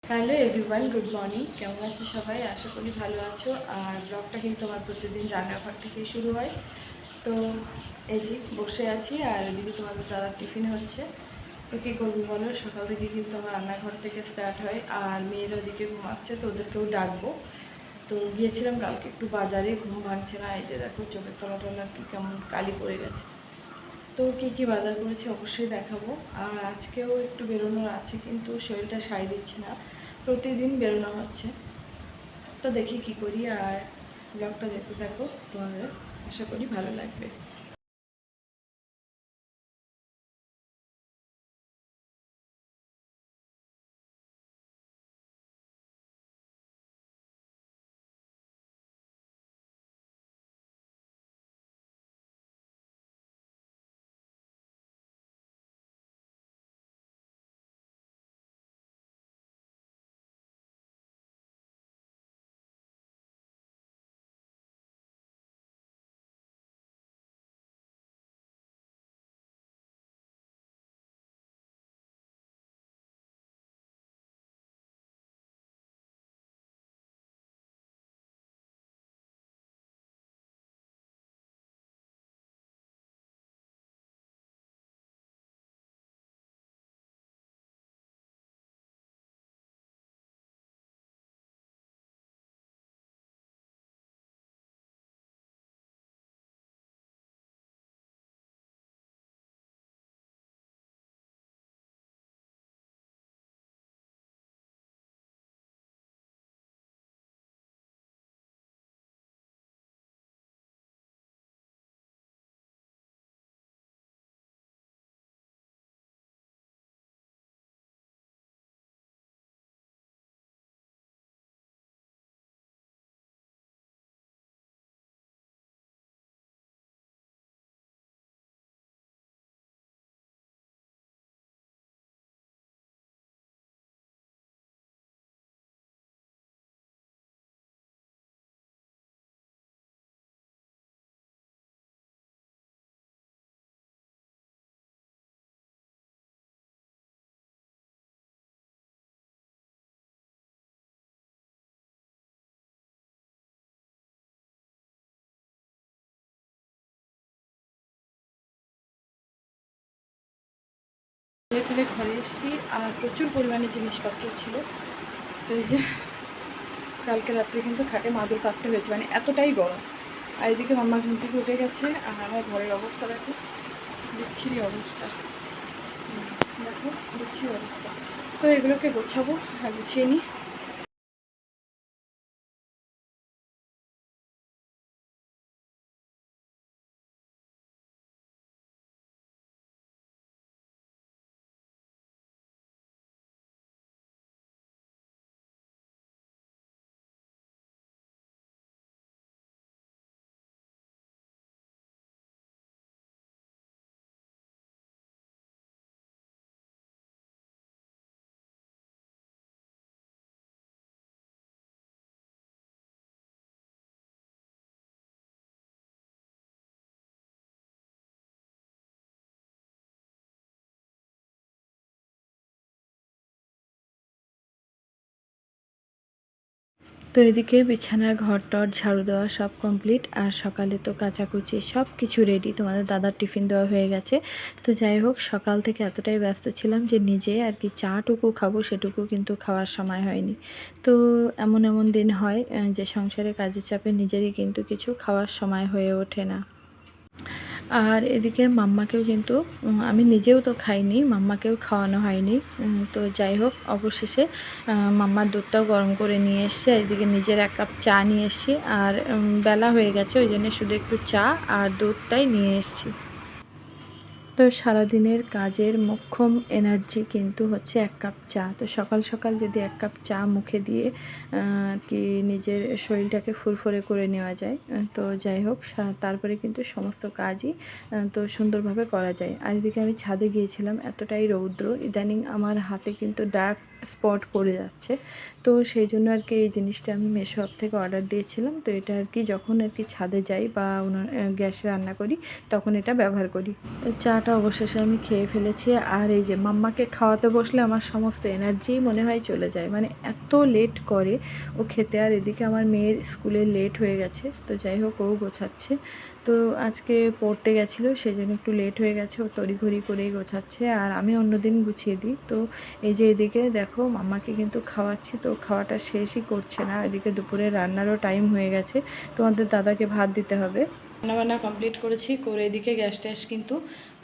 Hello everyone, good morning. কেমন আছো সবাই? আশা করি ভালো আছো। আর ব্লগটা কিন্তু আমার প্রতিদিন রান্নাঘর থেকেই শুরু হয়। তো এই যে বসে আছি, আর এদিকে তোমাদের দাদার টিফিন হচ্ছে। তো কী করবো বলো, সকাল থেকে কিন্তু আমার রান্নাঘর থেকে স্টার্ট হয়। আর মেয়েরা ওদিকে ঘুমাচ্ছে, তো ওদেরকেও ডাকবো। তো গিয়েছিলাম কালকে একটু বাজারে, ঘুম ভাঙছে না। এই যে দেখো চোখের তলা কি কেমন কালি পড়ে গেছে। তো কী কী বাজার করেছি অবশ্যই দেখাবো। আর আজকেও একটু বেরোনোর আছে, কিন্তু শরীরটা সায় দিচ্ছে না। প্রতিদিন বেরোনো হচ্ছে, তো দেখি কি করি। আর ব্লগটা দেখতে থাকো, তোমাদের আশা করি ভালো লাগবে। ঠেলে ঘরে এসেছি, আর প্রচুর পরিমাণে জিনিসপত্র ছিল। তো এই যে কালকে রাত্রে কিন্তু খাটে মাদুর পাততে হয়েছে, মানে এতটাই গরম। আর এদিকে মাম্মা ঘুম থেকে উঠে গেছে, আর আমার ঘরের অবস্থা দেখো, বিচ্ছিরি অবস্থা। দেখো বিচ্ছিরি অবস্থা। তো এগুলোকে গোছাবো আর গুছিয়ে নিই। তো এদিকে বিছানার ঘর টর ঝাড়ু দেওয়া সব কমপ্লিট। আর সকালে তো কাচাকুচি সব কিছু রেডি, তোমাদের দাদার টিফিন দেওয়া হয়ে গেছে। তো যাই হোক, সকাল থেকে এতটাই ব্যস্ত ছিলাম যে নিজে আর কি চাটুকু খাবো সেটুকু কিন্তু খাওয়ার সময় হয়নি। তো এমন এমন দিন হয় যে সংসারে কাজের চাপে নিজেরই কিন্তু কিছু খাওয়ার সময় হয়ে ওঠে না। আর এদিকে মাম্মাকেও কিন্তু আমি নিজেও তো খাইনি, মাম্মাকেও খাওয়ানো হয়নি। তো যাই হোক, অবশেষে মাম্মার দুধটাও গরম করে নিয়ে এসছি। এদিকে নিজের 1 কাপ চা নিয়ে এসছি। আর বেলা হয়ে গেছে, ওই জন্য শুধু একটু চা আর দুধটাই নিয়ে এসছি। তো সারাদিনের কাজের মোক্ষম এনার্জি কিন্তু হচ্ছে 1 কাপ চা। তো সকাল সকাল যদি 1 কাপ চা মুখে দিয়ে কি নিজের শরীরটাকে ফুরফুরে করে নেওয়া যায়, তো যাই হোক তারপরে কিন্তু সমস্ত কাজই তো সুন্দরভাবে করা যায়। আর এদিকে আমি ছাদে গিয়েছিলাম, এতটাই রৌদ্র, ইদানিং আমার হাতে কিন্তু ডার্ক স্পট পড়ে যাচ্ছে। তো সেই জন্য আর কি এই জিনিসটা আমি মিশো অ্যাপ থেকে অর্ডার দিয়েছিলাম। তো এটা আর কি যখন আর কি ছাদে যাই বা গ্যাসে রান্না করি তখন এটা ব্যবহার করি। তো চাটা অবশেষে আমি খেয়ে ফেলেছি। আর এই যে মাম্মাকে খাওয়াতে বসলে আমার সমস্ত এনার্জি মনে হয় চলে যায়, মানে এত লেট করে ও খেতে। আর এদিকে আমার মেয়ের স্কুলে লেট হয়ে গেছে, তো যাই হোক ও গোছাচ্ছে। তো আজকে পড়তে গেছিলো সেই জন্য একটু লেট হয়ে গেছে, ও তড়িঘড়ি করেই গোছাচ্ছে আর আমি অন্যদিন গুছিয়ে দিই। তো এই যে এদিকে দেখো মাম্মাকে কিন্তু খাওয়াচ্ছি, তো খাওয়াটা শেষই করছে না। এদিকে দুপুরে রান্নারও টাইম হয়ে গেছে, তোমাদের দাদাকে ভাত দিতে হবে। রান্নাবান্না কমপ্লিট করেছি, করে এদিকে গ্যাস ট্যাস কিন্তু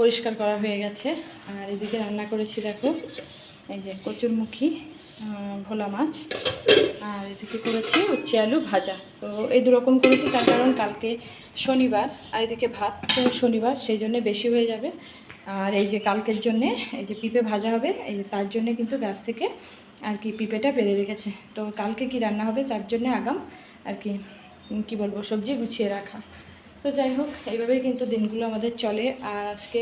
পরিষ্কার করা হয়ে গেছে। আর এদিকে রান্না করেছি দেখো এই যে কচুরমুখী ভোলা মাছ, আর এদিকে করেছি উচ্ছে আলু ভাজা। তো এই দুরকম করেছি তার কারণ কালকে শনিবার, আর এদিকে ভাত তো শনিবার সেই জন্য বেশি হয়ে যাবে। আর এই যে কালকের জন্যে এই যে পিঁপে ভাজা হবে, এই যে তার জন্যে কিন্তু গাছ থেকে আর কি পিঁপেটা পেরে রেখেছে। তো কালকে কি রান্না হবে তার জন্যে আগাম আর কি বলবো সবজি গুছিয়ে রাখা। তো যাই হোক এইভাবেই কিন্তু দিনগুলো আমাদের চলে। আর আজকে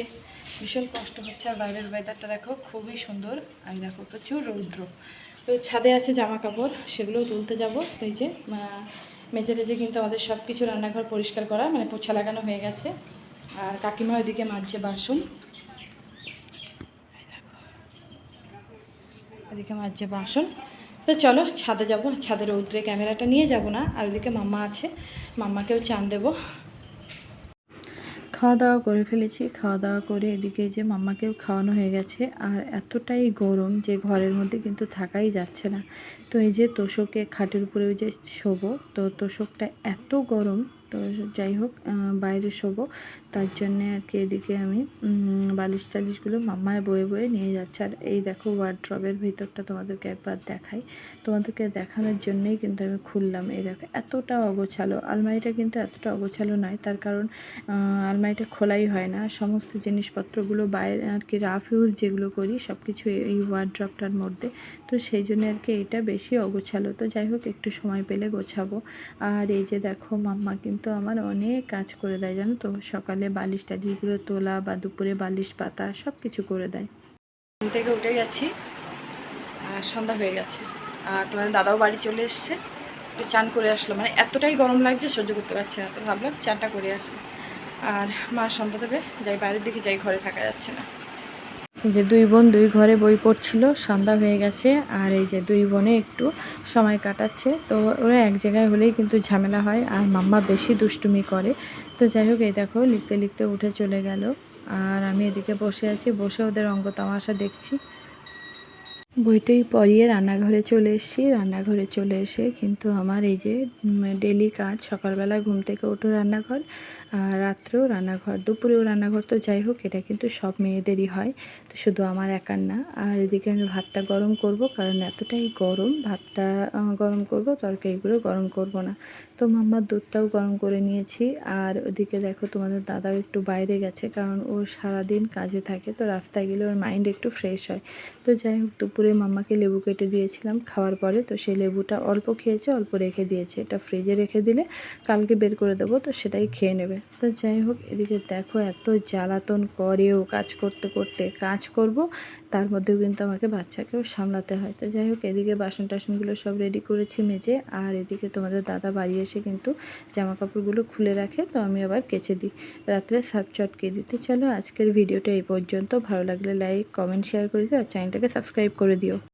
ভীষণ কষ্ট হচ্ছে। আর বাইরের ওয়েদারটা দেখো খুবই সুন্দর, আর দেখো প্রচুর রৌদ্র। তো ছাদে আছে জামা কাপড়, সেগুলোও তুলতে যাব। এই যে মেঝে টেজে কিন্তু আমাদের সব কিছু রান্নাঘর পরিষ্কার করা মানে পোছা লাগানো হয়ে গেছে। আর কাকিমা ওইদিকে মাজছে বাসন, এদিকে মাজছে বাসন। তো চলো ছাদে যাব, ছাদে রৌদ্রে ক্যামেরাটা নিয়ে যাব না। আর ওইদিকে মাম্মা আছে, মাম্মাকেও চান দেবো। খাওয়া দাওয়া করে ফেলেছি, খাওয়া দাওয়া করে এদিকে যে মাম্মাকেও খাওয়ানো হয়ে গেছে। আর এতটাই গরম যে ঘরের মধ্যে কিন্তু থাকাই যাচ্ছে না। তো এই যে তোষকে খাটের উপরেও যে শোবো, তো তোষকটা এত গরম। তো যাই হোক বাইরে শোবো, তার জন্যে আর কি এদিকে আমি বালিশ টালিশগুলো মাম্মায় বয়ে বয়ে নিয়ে যাচ্ছে। আর এই দেখো ওয়ার্ড্রবের ভিতরটা তোমাদেরকে একবার দেখাই, তোমাদেরকে দেখানোর জন্যই কিন্তু আমি খুললাম। এই দেখো এতটা অগোছালো, আলমারিটা কিন্তু এতটা অগোছালো নয়, তার কারণ আলমারিটা খোলাই হয় না, সমস্ত জিনিসপত্রগুলো বাইরে আর কি রাফ ইউজ যেগুলো করি সব কিছু এই ওয়ার্ড্রপটার মধ্যে। তো সেই জন্য আর কি এটা বেশি অগোছালো। তো যাই হোক একটু সময় পেলে গোছাবো। আর এই যে দেখো মাম্মা কিন্তু আমার অনেক কাজ করে দেয় জানো তো, সকালে বালিশ টালিশগুলো তোলা বা দুপুরে বালিশ পাতা সব কিছু করে দেয়। ঘুম থেকে উঠে গেছি আর সন্ধ্যা হয়ে গেছে, আর তোমার দাদাও বাড়ি চলে এসছে। একটু চান করে আসলো, মানে এতটাই গরম লাগছে সহ্য করতে পারছি না, তো ভাবলাম চানটা করে আসি। আর মা সন্ধ্যা দেবে, যাই বাইরের দিকে যাই, ঘরে থাকা যাচ্ছে না। এই যে দুই বোন দুই ঘরে বই পড়ছিল, সন্ধ্যা হয়ে গেছে। আর এই যে দুই বোনে একটু সময় কাটাচ্ছে। তো ওরা এক জায়গায় হলেই কিন্তু ঝামেলা হয়, আর মাম্মা বেশি দুষ্টুমি করে। তো যাই হোক এই দেখো লিখতে লিখতে উঠে চলে গেল, আর আমি এদিকে বসে আছি, বসে ওদের অঙ্গ তামাশা দেখছি। বইটই পড়িয়ে রান্নাঘরে চলে এসেছি। রান্নাঘরে চলে এসে কিন্তু আমার এই যে ডেলি কাজ, সকালবেলা ঘুম থেকে উঠো রান্নাঘর, আর রাত্রেও রান্নাঘর, দুপুরেও রান্নাঘর। তো যাই হোক এটা কিন্তু সব মেয়েদেরই হয়, তো শুধু আমার একার না। আর এদিকে আমি ভাতটা গরম করব, কারণ এতটাই গরম, ভাতটা গরম করব, তরকারিগুলো গরম করব না। তো মাম্মার দুধটাও গরম করে নিয়েছি। আর ওদিকে দেখো তোমাদের দাদাও একটু বাইরে গেছে, কারণ ও সারাদিন কাজে থাকে, তো রাস্তায় গেলে ওর মাইন্ড একটু ফ্রেশ হয়। তো যাই হোক দুপুরে মাম্মাকে লেবু কেটে দিয়েছিলাম খাওয়ার পরে, তো সেই লেবুটা অল্প খেয়েছে, অল্প রেখে দিয়েছে। এটা ফ্রিজে রেখে দিলে কালকে বের করে দেবো, তো সেটাই খেয়ে নেবে। তো যাই হোক এদিকে দেখো এত জ্বালাতন করেও কাজ করতে করতে, কাজ করব তার মধ্যেও কিন্তু আমাকে বাচ্চাকেও সামলাতে হয়। তো যাই হোক এদিকে বাসন টাসনগুলো সব রেডি করেছি মেজে। আর এদিকে তোমাদের দাদা বাড়ি এসে কিন্তু জামা কাপড়গুলো খুলে রাখে, তো আমি আবার কেচে দিই, রাত্রে সার্ফ চটকে দিতে। চলো আজকের ভিডিওটা এই পর্যন্ত, ভালো লাগলে লাইক কমেন্ট শেয়ার করে দিও, আর চ্যানেলটাকে সাবস্ক্রাইব করে দিও।